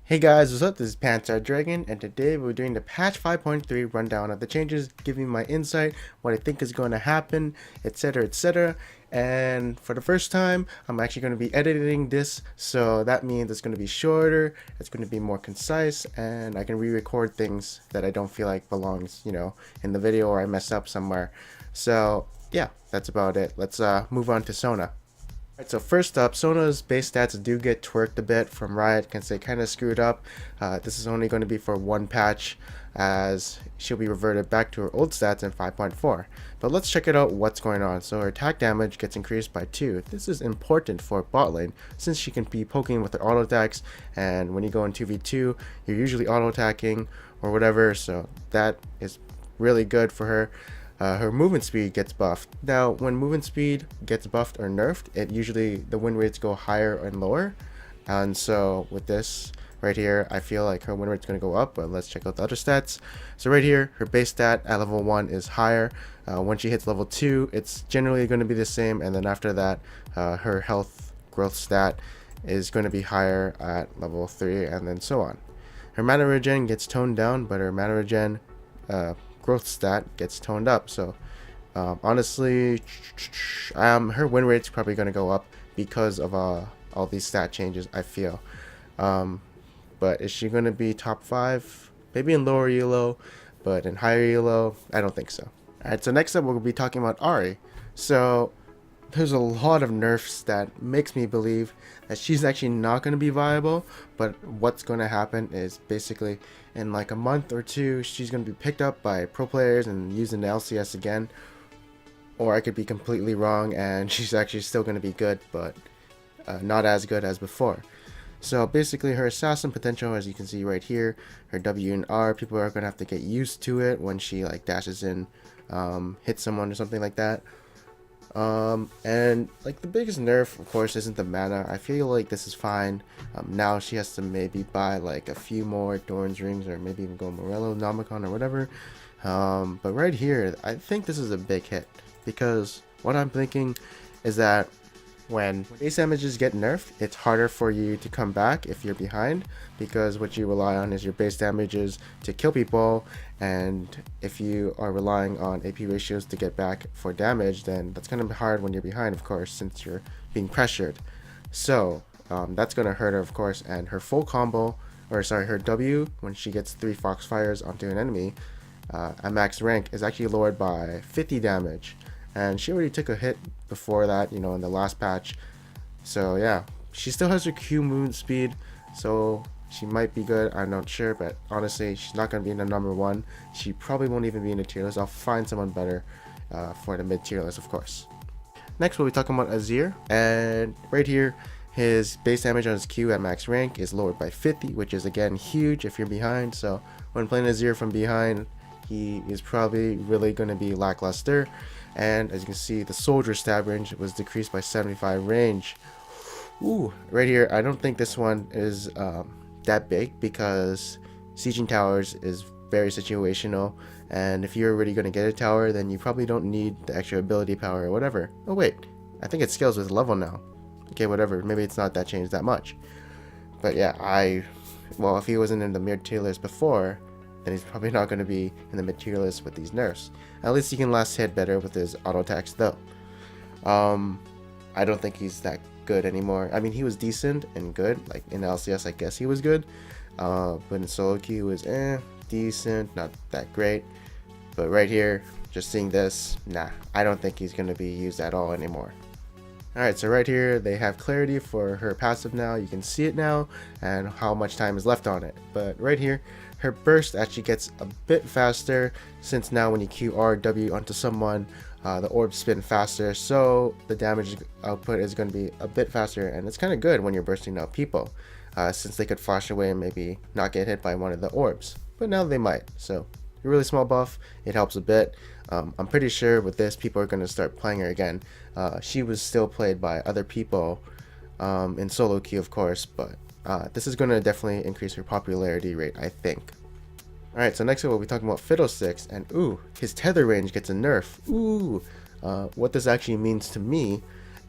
Hey guys, what's up? This is Pantsar Dragon, and today we're doing the patch 5.3 rundown of the changes, giving my insight, what I think is going to happen, etc. etc. And for the first time, I'm actually going to be editing this, so that means it's going to be shorter, it's going to be more concise, and I can re-record things that I don't feel like belongs, in the video or I mess up somewhere. So yeah, that's about it. Let's move on to Sona. Alright, so first up, Sona's base stats do get twerked a bit from Riot because they kind of screwed up. This is only going to be for one patch as she'll be reverted back to her old stats in 5.4. But let's check it out what's going on. So her attack damage gets increased by 2. This is important for bot lane since she can be poking with her auto attacks, and when you go in 2v2 you're usually auto attacking or whatever, so that is really good for her. Her movement speed gets buffed. Now, when movement speed gets buffed or nerfed, it usually the win rates go higher and lower. And so with this right here, I feel like her win rate's going to go up, but let's check out the other stats. So right here, her base stat at level 1 is higher. When she hits level 2, it's generally going to be the same, and then after that, her health growth stat is going to be higher at level 3, and then so on. Her mana regen gets toned down, but her mana regen growth stat gets toned up. So honestly, her win rate's probably going to go up because of all these stat changes, I feel. But is she going to be top 5? Maybe in lower elo, but in higher elo, I don't think so. Alright, so next up we'll be talking about Ahri. So there's a lot of nerfs that makes me believe that she's actually not going to be viable, but what's going to happen is basically in like a month or two she's going to be picked up by pro players and used in the LCS again, or I could be completely wrong and she's actually still going to be good, but not as good as before. So basically her assassin potential, as you can see right here, her W and R, people are going to have to get used to it when she like dashes in, hits someone or something like that. And like the biggest nerf of course isn't the mana. I feel like this is fine. Now she has to maybe buy like a few more Doran's rings or maybe even go Morello, Nomicon or whatever. But right here I think this is a big hit because what I'm thinking is that when base damages get nerfed, it's harder for you to come back if you're behind, because what you rely on is your base damages to kill people, and if you are relying on AP ratios to get back for damage, then that's going to be hard when you're behind, of course, since you're being pressured. So that's going to hurt her, of course, and her full combo, or sorry, her W, when she gets 3 Foxfires onto an enemy at max rank, is actually lowered by 50 damage. And she already took a hit before that, in the last patch. So yeah, she still has her Q movement speed, so she might be good. I'm not sure, but honestly, she's not going to be in the number 1. She probably won't even be in the tier list. I'll find someone better for the mid tier list, of course. Next, we'll be talking about Azir, and right here, his base damage on his Q at max rank is lowered by 50, which is again huge if you're behind. So when playing Azir from behind, he is probably really going to be lackluster. And as you can see, the soldier stab range was decreased by 75 range. Ooh, right here, I don't think this one is that big because sieging towers is very situational, and if you're already going to get a tower, then you probably don't need the extra ability power or whatever. Oh wait, I think it scales with level now. Okay, whatever, maybe it's not that changed that much. But yeah, well, if he wasn't in the mid tier list before, then he's probably not going to be in the mid tier list with these nerfs. At least he can last hit better with his auto attacks though. I don't think he's that good anymore. I mean, he was decent and good, like in LCS I guess he was good, but in solo queue he was decent, not that great. But right here, just seeing this, nah, I don't think he's going to be used at all anymore. Alright, so right here they have clarity for her passive now. You can see it now and how much time is left on it. But right here, her burst actually gets a bit faster, since now when you QRW onto someone, the orbs spin faster, so the damage output is going to be a bit faster, and it's kind of good when you're bursting out people, since they could flash away and maybe not get hit by one of the orbs. But now they might, so a really small buff, it helps a bit. I'm pretty sure with this people are going to start playing her again. She was still played by other people in solo queue, of course, but this is going to definitely increase her popularity rate, I think. Alright, so next we'll be talking about Fiddlesticks, and ooh, his tether range gets a nerf. Ooh, what this actually means to me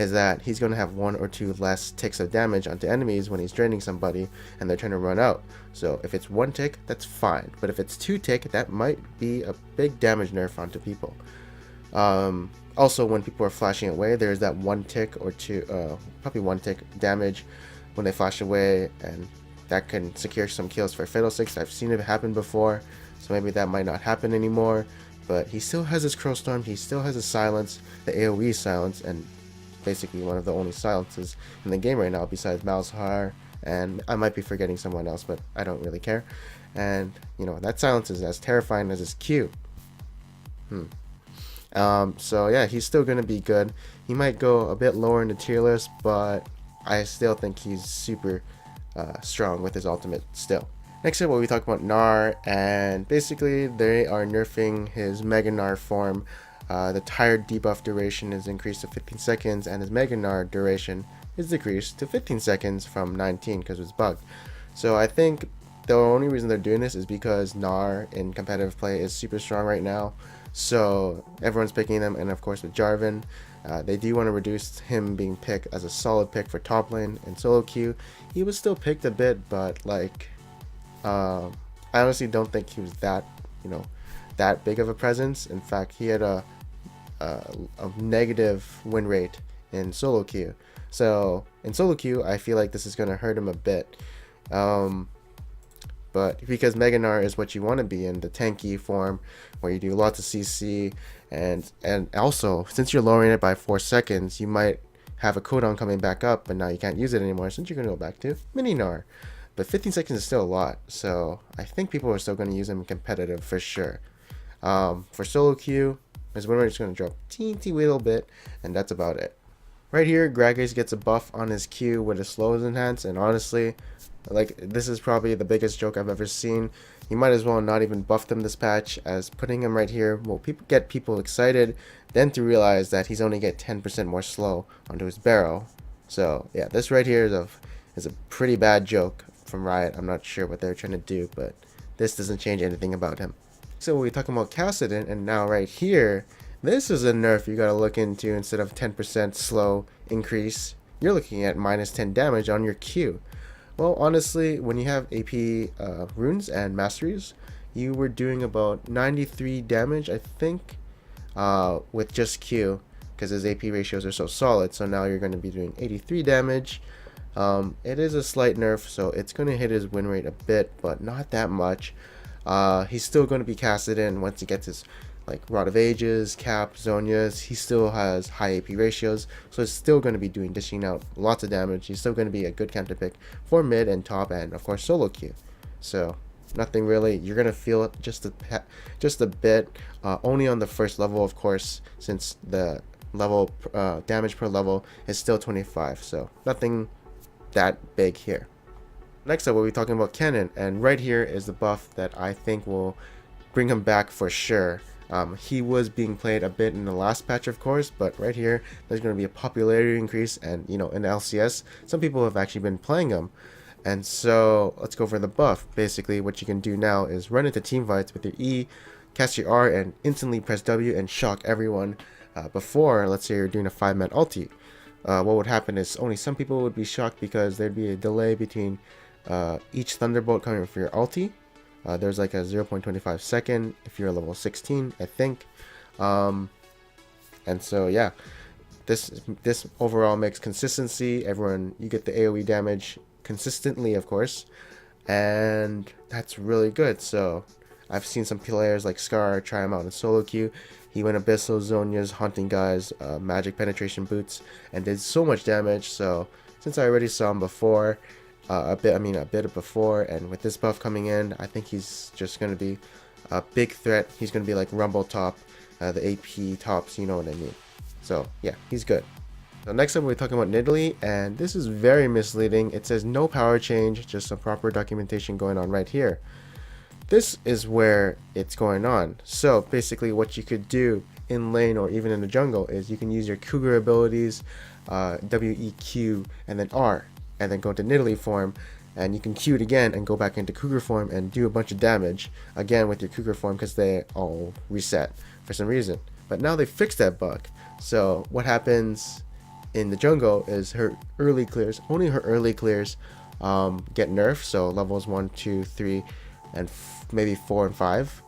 is that he's going to have 1 or 2 less ticks of damage onto enemies when he's draining somebody and they're trying to run out. So if it's 1 tick, that's fine, but if it's 2 tick, that might be a big damage nerf onto people. Also, when people are flashing away, there's that 1 tick or 2, probably 1 tick damage when they flash away, and that can secure some kills for Fiddlesticks. I've seen it happen before, so maybe that might not happen anymore. But he still has his Crow Storm, he still has his silence, the AoE silence, and basically one of the only silences in the game right now besides Malzahar, and I might be forgetting someone else, but I don't really care. And you know, that silence is as terrifying as his Q. So yeah, he's still gonna be good. He might go a bit lower in the tier list, but I still think he's super strong with his ultimate still. Next up, we'll be talking about Gnar, and basically they are nerfing his Mega Gnar form. The tired debuff duration is increased to 15 seconds, and his Mega Gnar duration is decreased to 15 seconds from 19 because it's bugged. So I think the only reason they're doing this is because Gnar in competitive play is super strong right now. So everyone's picking them, and of course with Jarvan, they do want to reduce him being picked as a solid pick for top lane and solo queue. He was still picked a bit, but like, I honestly don't think he was that, that big of a presence. In fact, he had a negative win rate in solo queue. So in solo queue, I feel like this is going to hurt him a bit. But because Mega Gnar is what you want to be in, the tanky form where you do lots of CC, and also since you're lowering it by 4 seconds, you might have a cooldown coming back up, but now you can't use it anymore since you're going to go back to Mini Gnar. But 15 seconds is still a lot, so I think people are still going to use him in competitive for sure. For solo queue, his win rate is going to drop teensy little bit, and that's about it. Right here, Gragas gets a buff on his Q with his slow enhance, and honestly, like, this is probably the biggest joke I've ever seen. You might as well not even buff them this patch, as putting him right here will get people excited, then to realize that he's only get 10% more slow onto his barrel. So yeah, this right here is a pretty bad joke from Riot. I'm not sure what they're trying to do, but this doesn't change anything about him. So we're talking about Kassadin, and now right here, this is a nerf you gotta look into. Instead of 10% slow increase, you're looking at minus 10 damage on your Q. Well, honestly, when you have AP runes and masteries, you were doing about 93 damage, I think, with just Q, because his AP ratios are so solid. So now you're going to be doing 83 damage. It is a slight nerf, so it's going to hit his win rate a bit, but not that much. He's still going to be casted in once he gets his like Rod of Ages, Cap, Zhonya's. He still has high AP ratios, so it's still going to be dishing out lots of damage. He's still going to be a good counter pick for mid and top, and of course solo queue. So nothing really. You're going to feel it just a bit, only on the first level, of course, since the level damage per level is still 25. So nothing that big here. Next up, we'll be talking about Kennen, and right here is the buff that I think will bring him back for sure. He was being played a bit in the last patch, of course, but right here there's going to be a popularity increase, and in LCS some people have actually been playing him. And so let's go for the buff. Basically what you can do now is run into team fights with your E, cast your R, and instantly press W and shock everyone. Before, let's say you're doing a 5-man ulti, what would happen is only some people would be shocked because there'd be a delay between each thunderbolt coming for your ulti. There's like a 0.25 second if you're level 16, I think. And so yeah, this overall makes consistency. You get the AoE damage consistently, of course, and that's really good. So I've seen some players like Scar try him out in solo queue. He went Abyssal, Zhonya's, hunting guys, magic penetration boots, and did so much damage. So since I already saw him before, a bit before, and with this buff coming in, I think he's just going to be a big threat. He's going to be like Rumble top, the AP tops, you know what I mean. So yeah, he's good. So next up, we're talking about Nidalee, and this is very misleading. It says no power change, just some proper documentation going on right here. This is where it's going on. So basically what you could do in lane or even in the jungle is you can use your Cougar abilities, WEQ, and then R, and then go to Nidalee form, and you can Q it again and go back into Cougar form and do a bunch of damage again with your Cougar form because they all reset for some reason. But now they fixed that bug. So what happens in the jungle is her early clears. Only her early clears get nerfed, so levels 1, 2, 3, and maybe 4 and 5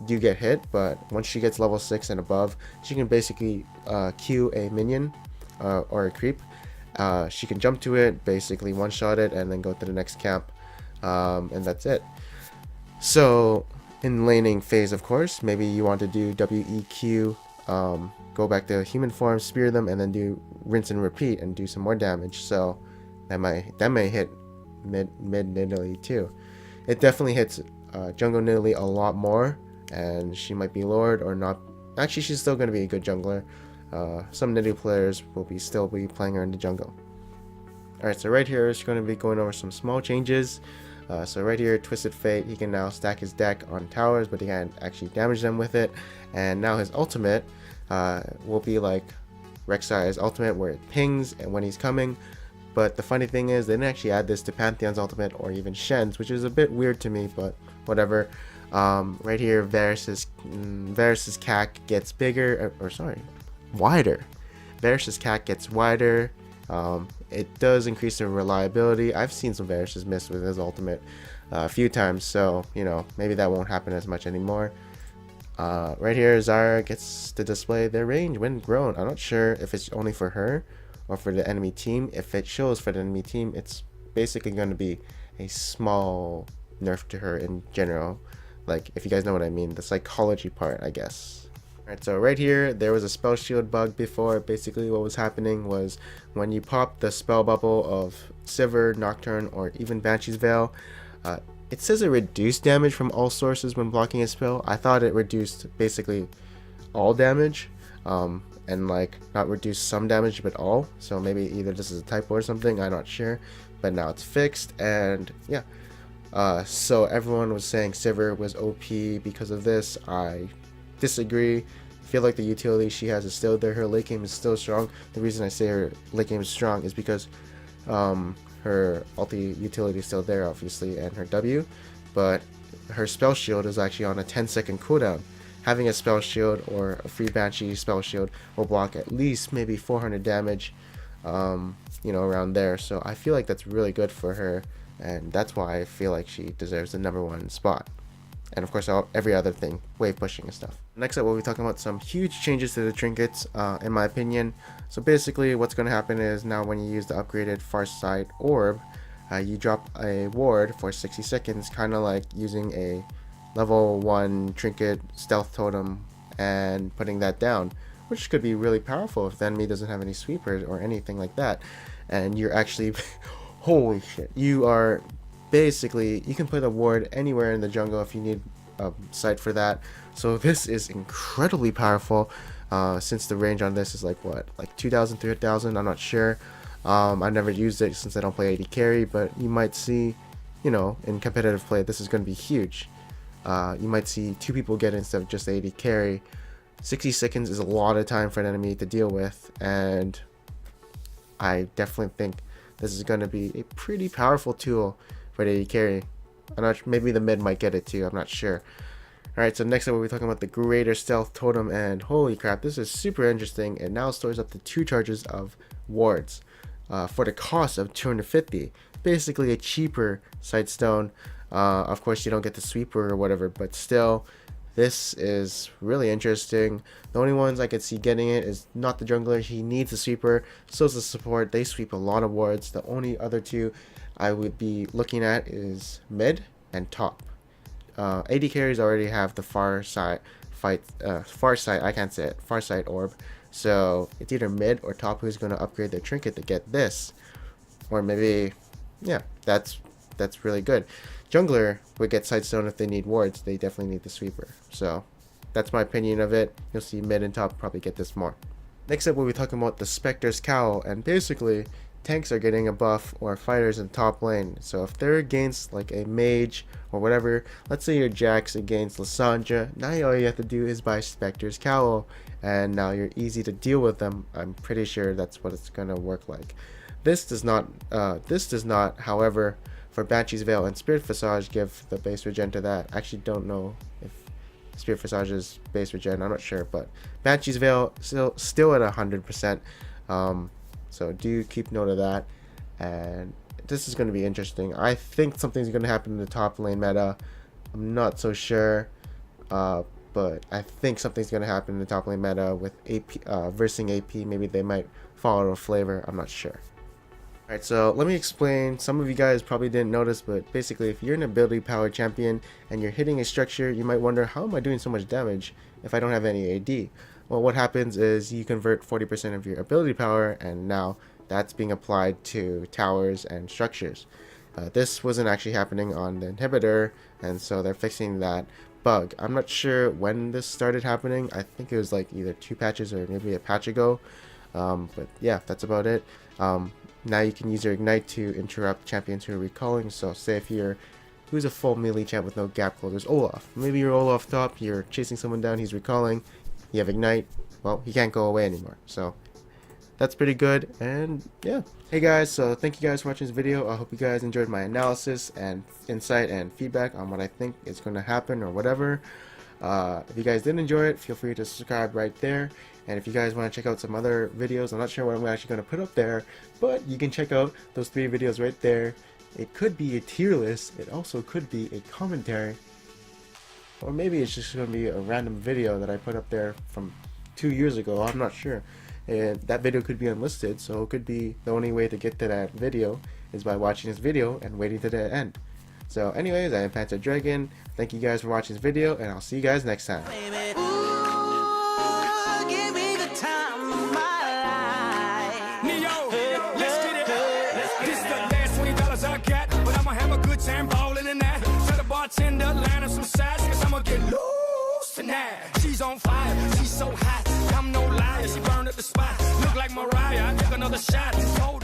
do get hit, but once she gets level 6 and above, she can basically Q a minion or a creep. She can jump to it, basically one-shot it, and then go to the next camp, and that's it. So in laning phase, of course, maybe you want to do WEQ, go back to human form, spear them, and then do rinse and repeat and do some more damage. So that may hit mid Nidalee too. It definitely hits jungle Nidalee a lot more, and she might be Lord or not. Actually, she's still going to be a good jungler. Some Nidalee players will still be playing her in the jungle. Alright, so right here is going to be going over some small changes. So right here, Twisted Fate, he can now stack his deck on towers, but he can't actually damage them with it. And now his ultimate will be like Rek'Sai's ultimate, where it pings and when he's coming. But the funny thing is, they didn't actually add this to Pantheon's ultimate or even Shen's, which is a bit weird to me, but whatever. Right here, Varus's CAC gets bigger, wider. Varus's CAC gets wider. It does increase the reliability. I've seen some Varus's miss with his ultimate a few times, so you know, maybe that won't happen as much anymore. Right here, Zarya gets to display their range when grown. I'm not sure if it's only for her or for the enemy team. If it shows for the enemy team, it's basically going to be a small nerf to her in general. Like, if you guys know what I mean, the psychology part, I guess. Alright, so right here, there was a spell shield bug before. Basically, what was happening was when you pop the spell bubble of Sivir, Nocturne, or even Banshee's Veil, it says it reduced damage from all sources when blocking a spell. I thought it reduced basically all damage, and like not reduce some damage but all. So maybe either this is a typo or something, I'm not sure. But now it's fixed, and yeah. So everyone was saying Sivir was OP because of this. I disagree. I feel like the utility she has is still there. Her late game is still strong. The reason I say her late game is strong is because her ulti utility is still there, obviously, and her W, but her spell shield is actually on a 10-second cooldown. Having a spell shield or a free Banshee spell shield will block at least maybe 400 damage, you know, around there. So I feel like that's really good for her, and that's why I feel like she deserves the #1 spot. And of course, every other thing, wave pushing and stuff. Next up, we'll be talking about some huge changes to the trinkets, in my opinion. So basically, what's going to happen is now when you use the upgraded Farsight Orb, you drop a ward for 60 seconds, kind of like using a level 1 trinket stealth totem and putting that down, which could be really powerful if the enemy doesn't have any sweepers or anything like that. And you're actually, holy shit, you are basically, you can put a ward anywhere in the jungle if you need a site for that. So this is incredibly powerful, since the range on this is like what, like 2,000, 3,000, I'm not sure. I never used it since I don't play AD carry, but you might see, you know, in competitive play, this is going to be huge. You might see 2 people get it instead of just AD carry. 60 seconds is a lot of time for an enemy to deal with, and I definitely think this is going to be a pretty powerful tool for the AD carry. I'm not, maybe the mid might get it too, I'm not sure. Alright, so next up we'll be talking about the Greater Stealth Totem, and holy crap, this is super interesting. It now stores up to 2 charges of wards for the cost of 250. Basically a cheaper Sightstone. Of course you don't get the sweeper or whatever, but still, this is really interesting. The only ones I could see getting it is not the jungler. He needs a sweeper, so is the support. They sweep a lot of wards. The only other 2 I would be looking at is mid and top. AD carries already have the Farsight, I can't say it, Farsight Orb. So it's either mid or top who's going to upgrade their trinket to get this. Or maybe, yeah, that's really good. Jungler would get Sightstone if they need wards. They definitely need the sweeper. So that's my opinion of it. You'll see mid and top probably get this more. Next up we'll be talking about the Spectre's Cowl, and basically tanks are getting a buff, or fighters in top lane. So if they're against like a mage or whatever, let's say your Jax against Lissandra, now all you have to do is buy Spectre's Cowl, and now you're easy to deal with them. I'm pretty sure that's what it's gonna work like. This does not, however, for Banshee's Veil and Spirit Visage give the base regen to that. I actually don't know if Spirit Visage is base regen, I'm not sure, but Banshee's Veil still at 100%. So do keep note of that. And this is going to be interesting. I think something's going to happen in the top lane meta. I'm not so sure, but I think something's going to happen in the top lane meta with AP versing AP. Maybe they might follow a flavor. I'm not sure. Alright, so let me explain. Some of you guys probably didn't notice, but basically if you're an ability power champion and you're hitting a structure, you might wonder, how am I doing so much damage if I don't have any AD? Well, what happens is you convert 40% of your ability power, and now that's being applied to towers and structures. This wasn't actually happening on the inhibitor, and so they're fixing that bug. I'm not sure when this started happening. I think it was like either 2 patches or maybe a patch ago. But yeah, that's about it. Now you can use your Ignite to interrupt champions who are recalling. So say if you're who's a full melee champ with no gap closers, Olaf. Maybe you're Olaf top, you're chasing someone down, he's recalling, you have Ignite, well, he can't go away anymore. So that's pretty good. And yeah. Hey guys, so thank you guys for watching this video. I hope you guys enjoyed my analysis and insight and feedback on what I think is going to happen or whatever. If you guys did enjoy it, feel free to subscribe right there. And if you guys want to check out some other videos, I'm not sure what I'm actually going to put up there, but you can check out those 3 videos right there. It could be a tier list, it also could be a commentary, or maybe it's just going to be a random video that I put up there from 2 years ago. I'm not sure. And that video could be unlisted, so it could be the only way to get to that video is by watching this video and waiting to the end. So anyways, I am Panzer Dragon. Thank you guys for watching this video, and I'll see you guys next time. Time ballin' in that. Tell the bartender, line up some sides, cause I'ma get loose tonight. She's on fire, she's so hot, I'm no liar. She burned up the spot, look like Mariah. I took another shot.